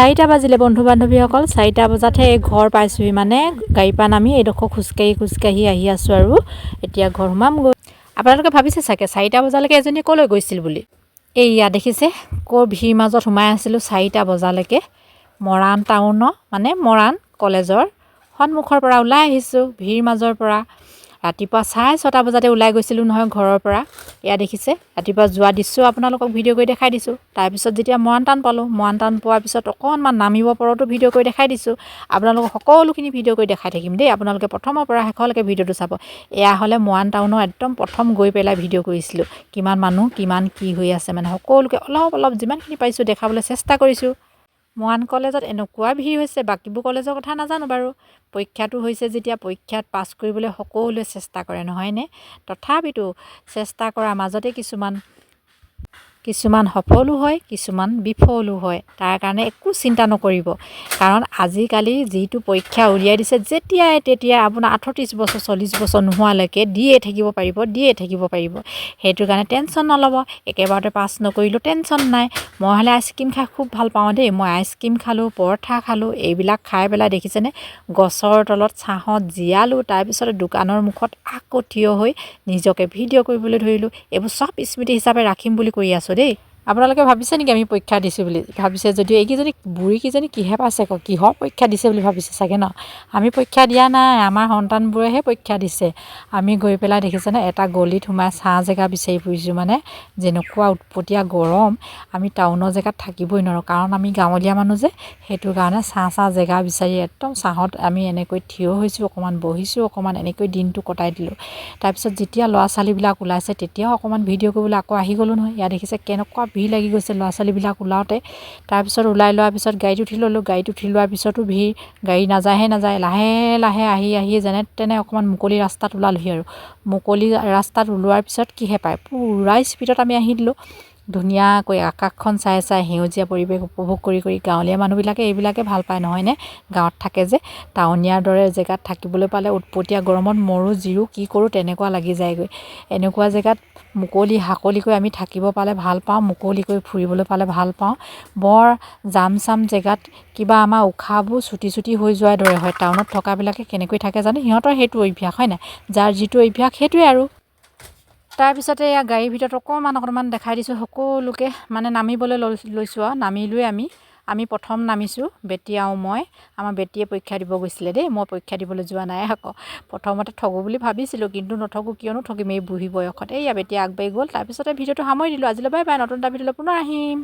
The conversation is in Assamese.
4টা বাজিলে বন্ধু বান্ধৱীসকল 4টা বজাতহে ঘৰ পাইছোঁহি মানে গাড়ীৰ পৰা নামি এইডোখৰ খোজকাঢ়ি আহি আছোঁ আৰু এতিয়া ঘৰ সোমামগৈ। আপোনালোকে ভাবিছে চাগে 4টা বজালৈকে এজনী ক'লৈ গৈছিল বুলি। এইয়া দেখিছে ক'ৰ ভিৰ মাজত সোমাই আছিলোঁ 4টা বজালৈকে মৰাণ টাউনৰ মানে মৰাণ কলেজৰ সন্মুখৰ পৰা ওলাই আহিছোঁ ভিৰ মাজৰ পৰা। ৰাতিপুৱা 6:30 বজাতে ওলাই গৈছিলোঁ নহয় ঘৰৰ পৰা। এয়া দেখিছে ৰাতিপুৱা যোৱা দৃশ্য আপোনালোকক ভিডিঅ' কৰি দেখাই দিছোঁ। তাৰপিছত যেতিয়া মৰাণ টাউন পালোঁ মৰাণ টাউন পোৱাৰ পিছত অকণমান নামিব পৰতো ভিডিঅ' কৰি দেখাই দিছোঁ। আপোনালোকক সকলোখিনি ভিডিঅ' কৰি দেখাই থাকিম দেই। আপোনালোকে প্ৰথমৰ পৰা শেষলৈকে ভিডিঅ'টো চাব। এয়া হ'লে মৰাণ টাউনৰ একদম প্ৰথম গৈ পেলাই ভিডিঅ' কৰিছিলোঁ। কিমান মানুহ কিমান কি হৈ আছে মানে সকলোকে অলপ যিমানখিনি পাৰিছোঁ দেখাবলৈ চেষ্টা কৰিছোঁ। মৰাণ কলেজত এনেকুৱা ভিৰ হৈছে বাকীবোৰ কলেজৰ কথা নাজানো বাৰু। পৰীক্ষাটো হৈছে যেতিয়া পৰীক্ষাত পাছ কৰিবলৈ সকলোৱে চেষ্টা কৰে নহয়নে। তথাপিতো চেষ্টা কৰাৰ মাজতে কিছুমান সফলো হয় কিছুমান বিফলো হয়। তাৰ কাৰণে একো চিন্তা নকৰিব কাৰণ আজিকালি যিটো পৰীক্ষা উলিয়াই দিছে যেতিয়াই তেতিয়াই আপোনাৰ 38 বছৰ 40 বছৰ নোহোৱালৈকে দিয়ে থাকিব পাৰিব। সেইটো কাৰণে টেনশ্যন নল'ব। একেবাৰতে পাছ নকৰিলেও টেনশ্যন নাই। মই হ'লে আইচক্ৰীম খাই খুব ভাল পাওঁ দেই। মই আইচক্ৰীম খালোঁ পৰঠা খালোঁ এইবিলাক খাই পেলাই দেখিছেনে গছৰ তলত ছাঁত জীয়ালোঁ। তাৰপিছতে দোকানৰ মুখত আকৌ থিয় হৈ নিজকে ভিডিঅ' কৰিবলৈ ধৰিলোঁ। এইবোৰ চব স্মৃতি হিচাপে ৰাখিম বুলি কৰি আছোঁ দেই। আপোনালোকে ভাবিছে নেকি আমি পৰীক্ষা দিছোঁ বুলি। ভাবিছে যদিও এইকেইজনী বুঢ়ীকেইজনী কিহে পাইছে আকৌ কিহৰ পৰীক্ষা দিছে বুলি ভাবিছে চাগে ন। আমি পৰীক্ষা দিয়া নাই আমাৰ সন্তানবোৰেহে পৰীক্ষা দিছে। আমি গৈ পেলাই দেখিছেনে এটা গলিত সোমাই ছাঁ জেগা বিচাৰি ফুৰিছোঁ মানে যেনেকুৱা উৎপতীয়া গৰম আমি টাউনৰ জেগাত থাকিবই নোৱাৰোঁ কাৰণ আমি গাঁৱলীয়া মানুহ যে সেইটো কাৰণে ছাঁ জেগা বিচাৰি একদম ছাঁত আমি এনেকৈ থিয় হৈছোঁ অকণমান বহিছোঁ অকণমান এনেকৈ দিনটো কটাই দিলোঁ। তাৰপিছত যেতিয়া ল'ৰা ছোৱালীবিলাক ওলাইছে তেতিয়াও অকণমান ভিডিঅ' কৰিবলৈ আকৌ আহি গ'লোঁ নহয়। ইয়াত দেখিছে কেনেকুৱা ভিৰ লাগি গৈছে ল'ৰা ছোৱালীবিলাক ওলাওঁতে। তাৰপিছত ওলাই লোৱাৰ পিছত গাড়ীত উঠি ল'লোঁ। গাড়ীত উঠি লোৱাৰ পিছতো ভিৰ গাড়ী নাযায় লাহে আহি যেনে তেনে অকণমান মুকলি ৰাস্তাত ওলালোহি আৰু মুকলি ৰাস্তাত ওলোৱাৰ পিছত কিহে পায় পূৰা স্পীডত আমি আহি দিলোঁ। ধুনীয়াকৈ আকাশখন চাই সেউজীয়া পৰিৱেশ উপভোগ কৰি গাঁৱলীয়া মানুহবিলাকে এইবিলাকে ভাল পায় নহয়নে। গাঁৱত থাকে যে টাউনীয়াৰ দৰে জেগাত থাকিবলৈ পালে উৎপতীয়া গৰমত মৰোঁ জিৰোঁ কি কৰোঁ তেনেকুৱা লাগি যায়গৈ। এনেকুৱা জেগাত হাকলিকৈ আমি থাকিব পালে ভাল পাওঁ মুকলিকৈ ফুৰিবলৈ পালে ভাল পাওঁ। বৰ জাম জেগাত কিবা আমাৰ উশাহবোৰ চুটি হৈ যোৱাৰ দৰে হয়। টাউনত থকাবিলাকে কেনেকৈ থাকে জানো সিহঁতৰ সেইটো অভ্যাস হয় নাই যাৰ যিটো অভ্যাস সেইটোৱে আৰু। তাৰপিছতে এয়া গাড়ীৰ ভিতৰত অকণমান দেখাই দিছোঁ সকলোকে মানে নামিবলৈ লৈছোঁ আৰু নামি লৈ আমি প্ৰথম নামিছোঁ বেটী আৰু মই। আমাৰ বেটীয়ে পৰীক্ষা দিব গৈছিলে দেই মই পৰীক্ষা দিবলৈ যোৱা নাই আকৌ। প্ৰথমতে ঠগো বুলি ভাবিছিলোঁ কিন্তু নঠগো কিয়নো ঠগিম এই বুঢ়ী বয়সত। এইয়া বেটী আগবাঢ়ি গ'ল। তাৰপিছতে ভিডিঅ'টো সামৰি দিলোঁ। আজিলৈ বাই বাই। নতুন এটা ভিডিঅ'লৈ পুনৰ আহিম।